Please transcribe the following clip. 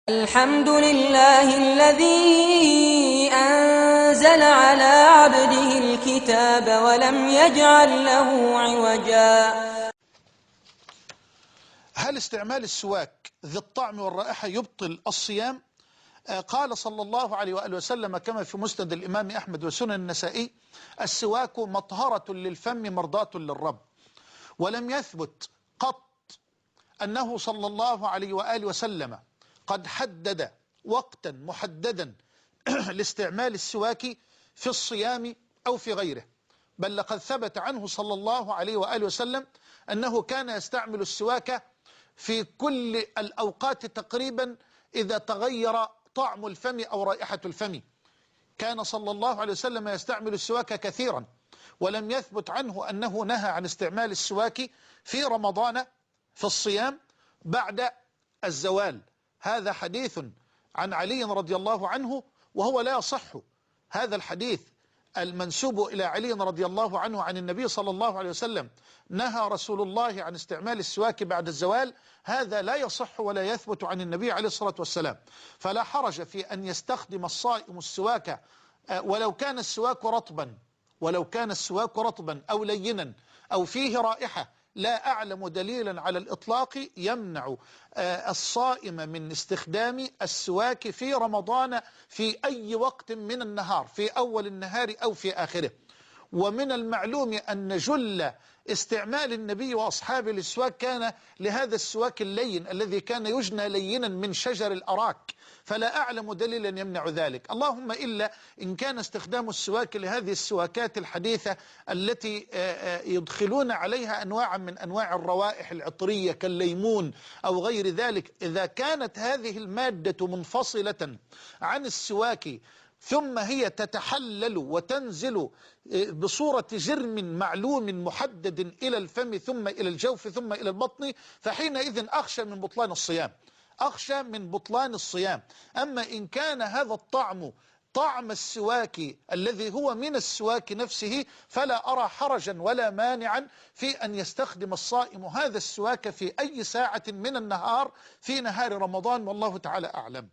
الحمد لله الذي أنزل على عبده الكتاب ولم يجعل له عوجا. هل استعمال السواك ذي الطعم والرائحة يبطل الصيام؟ قال صلى الله عليه وآله وسلم كما في مسند الإمام أحمد وسنن النسائي: السواك مطهرة للفم مرضاة للرب. ولم يثبت قط أنه صلى الله عليه وآله وسلم قد حدد وقتا محددا لاستعمال السواك في الصيام أو في غيره، بل لقد ثبت عنه صلى الله عليه وآله وسلم أنه كان يستعمل السواك في كل الأوقات تقريبا إذا تغير طعم الفم أو رائحة الفم. كان صلى الله عليه وسلم يستعمل السواك كثيرا، ولم يثبت عنه أنه نهى عن استعمال السواك في رمضان في الصيام بعد الزوال. هذا حديث عن علي رضي الله عنه، وهو لا يصح. هذا الحديث المنسوب إلى علي رضي الله عنه عن النبي صلى الله عليه وسلم: نهى رسول الله عن استعمال السواك بعد الزوال، هذا لا يصح ولا يثبت عن النبي عليه الصلاة والسلام. فلا حرج في أن يستخدم الصائم السواك ولو كان السواك رطبا أو لينا أو فيه رائحة. لا أعلم دليلا على الإطلاق يمنع الصائم من استخدام السواك في رمضان في أي وقت من النهار، في أول النهار أو في آخره. ومن المعلوم أن جل استعمال النبي وأصحابه للسواك كان لهذا السواك اللين الذي كان يجنى لينا من شجر الأراك، فلا أعلم دليلا يمنع ذلك، اللهم إلا إن كان استخدام السواك لهذه السواكات الحديثة التي يدخلون عليها أنواعا من أنواع الروائح العطرية كالليمون أو غير ذلك. إذا كانت هذه المادة منفصلة عن السواك ثم هي تتحلل وتنزل بصورة جرم معلوم محدد إلى الفم ثم إلى الجوف ثم إلى البطن، فحينئذ أخشى من بطلان الصيام. أما إن كان هذا الطعم طعم السواك الذي هو من السواك نفسه، فلا أرى حرجا ولا مانعا في أن يستخدم الصائم هذا السواك في أي ساعة من النهار في نهار رمضان، والله تعالى أعلم.